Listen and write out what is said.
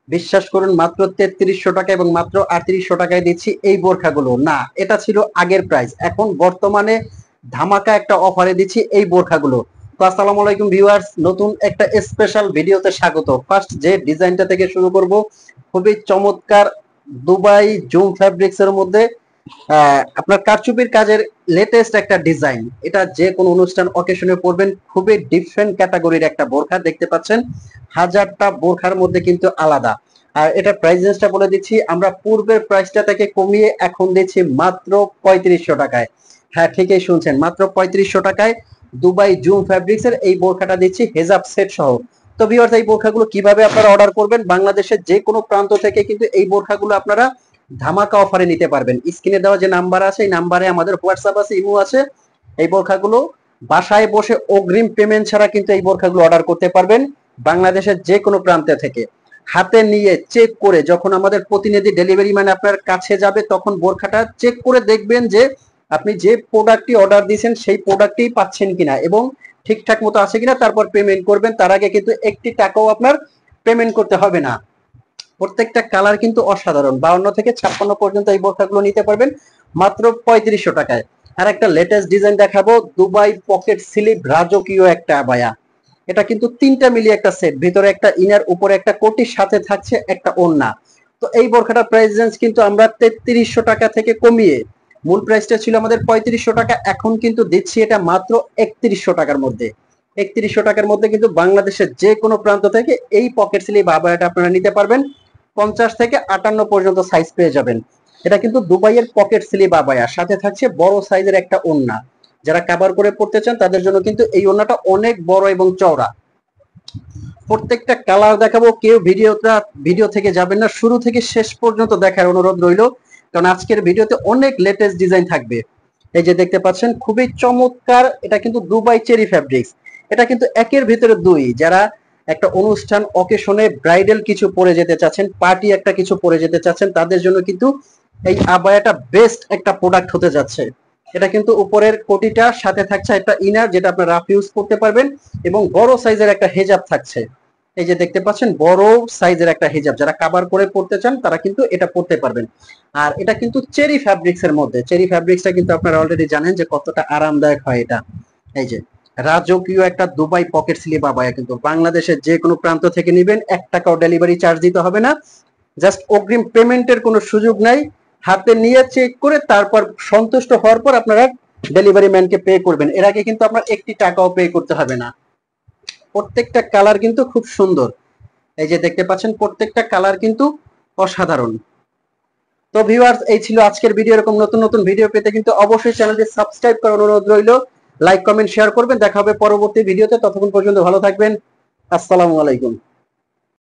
বিশ্বাস করুন মাত্র 3300 টাকা এবং মাত্র 3800 টাকায় দিচ্ছি এই বোরখাগুলো। না, এটা ছিল আগের প্রাইস, এখন বর্তমানে ধামাকা একটা অফারে দিচ্ছি এই বোরখাগুলো। তো আসসালামু আলাইকুম ভিউয়ার্স, নতুন একটা স্পেশাল ভিডিওতে স্বাগত। ফার্স্ট যে ডিজাইনটা থেকে শুরু করব, খুবই চমৎকার দুবাই জুম ফ্যাব্রিক্স এর মধ্যে আপনার কারচুপির কাজের লেটেস্ট একটা ডিজাইন। এটা যে কোনো অনুষ্ঠান অকেশনে পরবেন, খুবই ডিফারেন্ট ক্যাটাগরির একটা বোরখা দেখতে পাচ্ছেন। হাজারটা বোরখার মধ্যে কিন্তু আলাদা। আর এটা প্রাইস রেঞ্জটা বলে দিচ্ছি, আমরা পূর্বের প্রাইসটা থেকে কমিয়ে এখন দিচ্ছি মাত্র 3500 টাকায়। হ্যাঁ, ঠিকই শুনছেন, মাত্র 3500 টাকায় দুবাই জুম ফ্যাব্রিক্স এর এই বোরখাটা দিচ্ছি হেজাব সেট সহ। তো ভিউয়ার্স, এই বোরখাগুলো কিভাবে আপনারা অর্ডার করবেন, বাংলাদেশের যে কোনো প্রান্ত থেকে কিন্তু এই বোরখাগুলো আপনারা ধামাকা অফারে নিতে পারবেন। স্ক্রিনে দেওয়া যে নাম্বার আছে এই নাম্বারে আমাদের হোয়াটসঅ্যাপ আছে, ইমো আছে। এই বোরখাগুলো বাসায় বসে অগ্রিম পেমেন্ট ছাড়া কিন্তু এই বোরখাগুলো অর্ডার করতে পারবেন বাংলাদেশের যে কোনো প্রান্ত থেকে। হাতে নিয়ে চেক করে যখন আমাদের প্রতিনিধি ডেলিভারি ম্যান আপনার কাছে যাবে, তখন বোরখাটা চেক করে দেখবেন যে আপনি যে প্রোডাক্টটি অর্ডার দিয়েছেন সেই প্রোডাক্টই পাচ্ছেন কিনা এবং ঠিকঠাক মতো আছে কিনা, তারপর পেমেন্ট করবেন। তার আগে কিন্তু একটি টাকাও আপনার পেমেন্ট করতে হবে না। প্রত্যেকটা কালার কিন্তু অসাধারণ, 52 থেকে 56 পর্যন্ত এই বোরখাগুলো নিতে পারবেন মাত্র 3500 টাকায়। আর একটা লেটেস্ট ডিজাইন দেখাবো, দুবাই পকেট স্লিভ রাজকীয় একটা আবায়া। এটা কিন্তু তিনটা মিলিয়ে একটা সেট, ভিতরে একটা ইনার, উপরে একটা কোটির, সাথে থাকছে একটা ওড়না। তো এই বোরখাটা প্রাইস রেঞ্জ কিন্তু আমরা 3300 টাকা থেকে কমিয়ে, মূল প্রাইসটা ছিল আমাদের 3500 টাকা, এখন কিন্তু দিচ্ছি এটা মাত্র 3100 টাকার মধ্যে। 3100 টাকার মধ্যে কিন্তু বাংলাদেশের যে কোনো প্রান্ত থেকে এই পকেট স্লিভ আবায়াটা আপনারা নিতে পারবেন। 50 থেকে 58 পর্যন্ত সাইজ পেয়ে যাবেন। এটা কিন্তু দুবাইয়ের পকেট স্লিভ আবায়া, সাথে থাকছে বড় সাইজের একটা ওড়না। যারা কাভার করে পড়তে চান তাদের জন্য কিন্তু এই ওড়নাটা অনেক বড় এবং চওড়া। প্রত্যেকটা কালার দেখাবো, কেউ ভিডিও থেকে যাবেন না, শুরু থেকে শেষ পর্যন্ত দেখার অনুরোধ রইল, কারণ আজকের ভিডিওতে অনেক লেটেস্ট ডিজাইন থাকবে। এই যে দেখতে পাচ্ছেন খুবই চমৎকার, এটা কিন্তু দুবাই চেরি ফ্যাব্রিক্স। এটা কিন্তু একের ভিতরে দুই। যারা একটা অনুষ্ঠান অকেশনে ব্রাইডাল কিছু পরে যেতে চাচ্ছেন, পার্টি একটা কিছু পরে যেতে চাচ্ছেন, তাদের জন্য কিন্তু এই আবায়াটা বেস্ট একটা প্রোডাক্ট হতে যাচ্ছে। এটা কিন্তু উপরের কোটিটা, সাথে থাকছে একটা ইনার যেটা আপনারা রাফ ইউজ করতে পারবেন, এবং বড় সাইজের একটা হেজাব থাকছে। এই যে দেখতে পাচ্ছেন বড় সাইজের একটা হিজাব, যারা কাভার করে পড়তে চান তারা কিন্তু এটা পড়তে পারবেন। আর এটা কিন্তু চেরি ফ্যাব্রিক্স এর মধ্যে। চেরি ফ্যাব্রিক্সটা কিন্তু আপনারা অলরেডি জানেন যে কতটা আরামদায়ক হয় এটা। এই যে রাজকীয় একটা দুবাই পকেট স্লিভ আবায়া, কিন্তু বাংলাদেশের যে কোনো প্রান্ত থেকে নেবেন, 1 টাকাও ডেলিভারি চার্জ দিতে হবে না। জাস্ট অগ্রিম পেমেন্টের কোনো সুযোগ নাই, হাতে নিয়ে চেক করে তারপর সন্তুষ্ট হওয়ার পর আপনারা ডেলিভারি ম্যানকে পে করবেন। এর আগে কিন্তু আপনার একটি টাকাও পে করতে হবে না। প্রত্যেকটা কালার কিন্তু খুব সুন্দর। এই যে দেখতে পাচ্ছেন প্রত্যেকটা কালার কিন্তু অসাধারণ। তো ভিউয়ার্স, এই ছিল আজকের ভিডিও। এরকম নতুন নতুন ভিডিও পেতে কিন্তু অবশ্যই চ্যানেলটি সাবস্ক্রাইব করার অনুরোধ রইল। লাইক কমেন্ট শেয়ার করবেন। দেখা হবে পরবর্তী ভিডিওতে, ততক্ষণ পর্যন্ত ভালো থাকবেন। আসসালামু আলাইকুম।